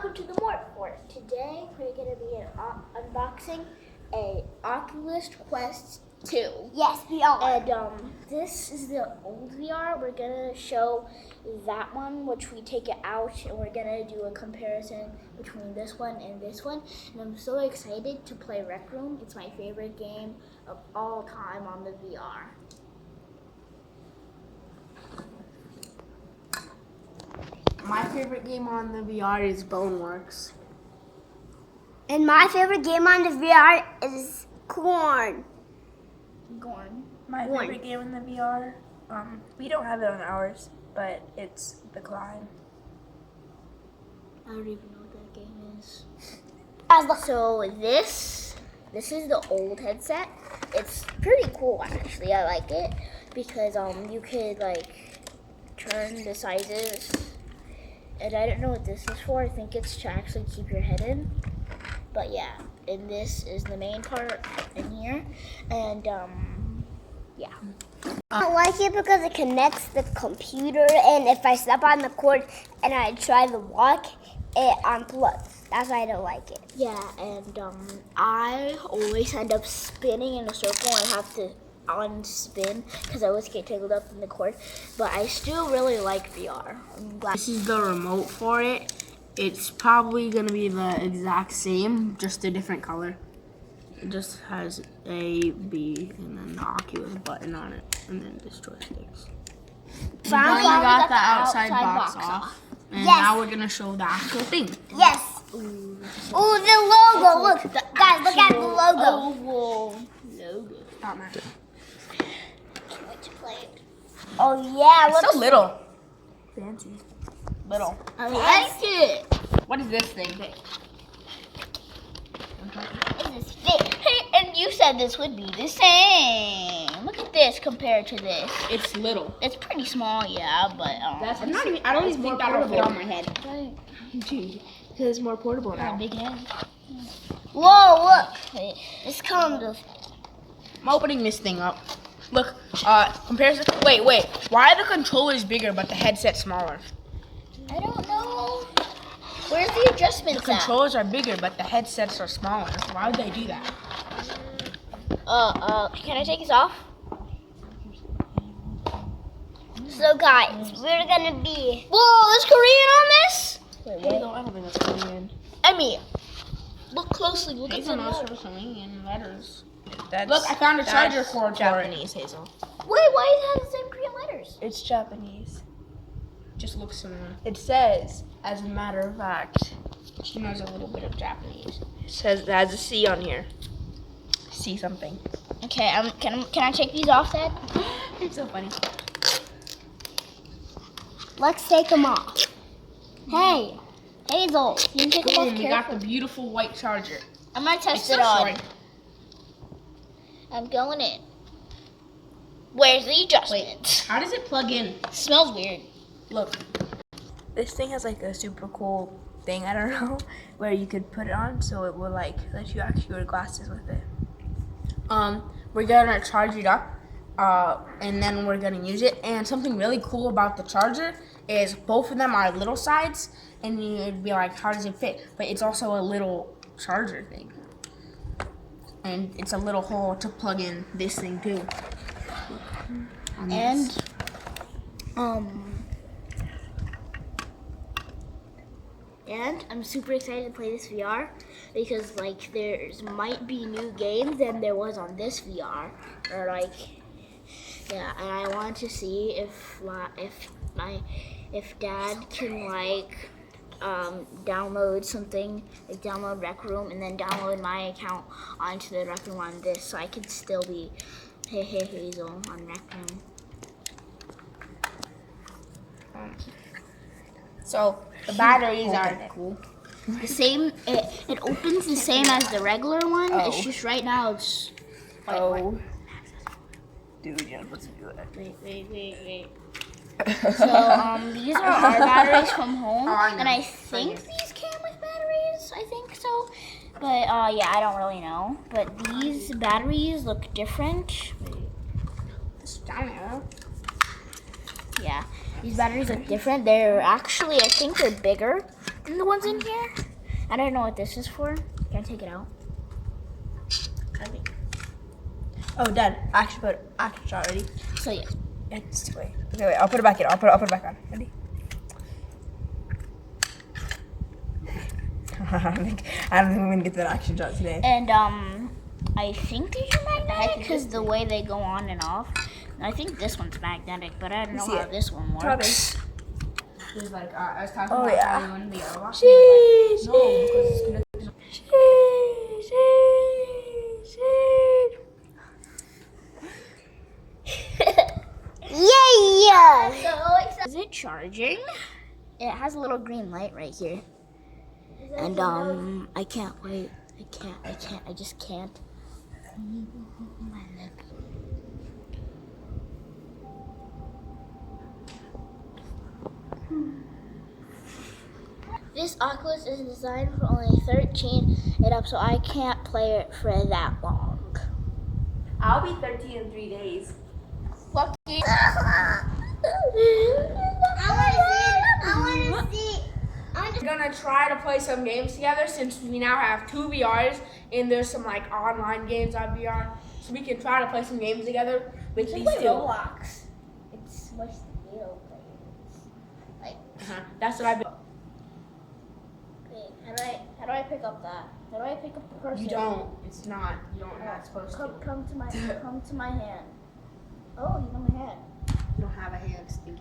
welcome to the Mort Fort. Today we're going to be unboxing a Oculus Quest 2. Yes, VR. And this is the old VR. We're going to show that one, which we take it out, and we're going to do a comparison between this one and this one. And I'm so excited to play Rec Room. It's my favorite game of all time on the VR. My favorite game on the VR is Boneworks. And my favorite game on the VR is Corn. My favorite game in the VR, we don't have it on ours, but it's The Climb. I don't even know what that game is. So this is the old headset. It's pretty cool actually. I like it because you could like turn the sizes. And I don't know what this is for. I think it's to actually keep your head in. But yeah, and this is the main part in here. And yeah. I don't like it because it connects the computer, and if I step on the cord and I try to walk, it unplugs. That's why I don't like it. Yeah, and I always end up spinning in a circle and have to unspin because I always get tangled up in the cord. But I still really like VR. I'm glad. This is the remote for it. It's probably going to be the exact same, just a different color. It just has A, B, and then the Oculus button on it, and then this joysticks. Finally got the outside box off. And now we're going to show the actual thing. Yes. Ooh, the logo. Look, guys, look at the logo. Logo. Not mine. Oh yeah, It's look. so little. Fancy. Little. I like it. What is this thing? This is big. Hey, and you said this would be the same. Look at this compared to this. It's little. It's pretty small, yeah, but I'm not even, I don't even think that'll fit on my head. Dude, because it's more portable now. big head. Whoa, look. Wait. This comes. I'm opening this thing up. Look, comparison. Wait. Why are the controllers bigger but the headset smaller? I don't know. Where's the adjustments The controllers are bigger but the headsets are smaller. Why would they do that? Can I take this off? So guys, we're gonna be. Whoa, there's Korean on this? Wait, I don't think that's Korean. Emmy, look closely. Look at Hazel the knows letters. for Korean letters. That's, Look, I found a charger that's cord for it. Japanese, Hazel. Wait, why does it have the same Korean letters? It's Japanese. Just looks similar. It says, as a matter of fact, She knows a little bit of Japanese. it says it has a C on here. C something. Okay, can I take these off, Dad? It's so funny. Let's take them off. Hey, Hazel. You can take them off Boom, we got carefully. the beautiful white charger. I'm gonna test It's it so on. short. I'm going in. Where's the adjustment? How does it plug in? Smells weird. Look. This thing has like a super cool thing, I don't know, where you could put it on so it will like let you actually wear glasses with it. We're gonna charge it up, and then we're gonna use it. And something really cool about the charger is both of them are little sides, and you'd be like, how does it fit? But it's also a little charger thing, and it's a little hole to plug in this thing too. And and I'm super excited to play this VR because like there's might be new games than there was on this VR, or like yeah, and I want to see if Dad can like download something, like download Rec Room and then download my account onto the Rec Room on this, so I could still be Hey Hazel on Rec Room. So the batteries are cool. The same, it opens the same as the regular one. It's just right now it's. Wait. Dude, you're not supposed to do that. Wait. So these are our batteries from home, I know. and I think these came with batteries. I think so, but yeah, I don't really know. But these batteries look different. This down there. Yeah, these batteries look different. They're actually, I think they're bigger. than the ones in here. I don't know what this is for. Can I take it out? I think. Oh, done. Action shot. Ready? So yeah. It's wait. Okay, wait. I'll put it back in. I'll put it back on. Ready? I don't think we're gonna get that action shot today. And I think these are magnetic because the way they go on and off. And I think this one's magnetic, but I don't know how this one works. There's like I was talking Oh, about yeah. how you wouldn't be able to watch Sheesh, it, but no, because it's gonna. Yeah. Is it charging? It has a little green light right here. And I can't wait. I just can't. This Oculus is designed for only 13 and up, so I can't play it for that long. I'll be 13 in 3 days. Lucky. I want to see. We're gonna try to play some games together since we now have 2 VRs and there's some like online games on VR, so we can try to play some games together with these 2. Roblox. It's what's the deal? Like, That's what I've been. wait, how do I pick up that? How do I pick up the person? You don't. It's not. You don't. You're not supposed to. Come to my hand. Oh, you know my hand. You don't have a hand, Steve.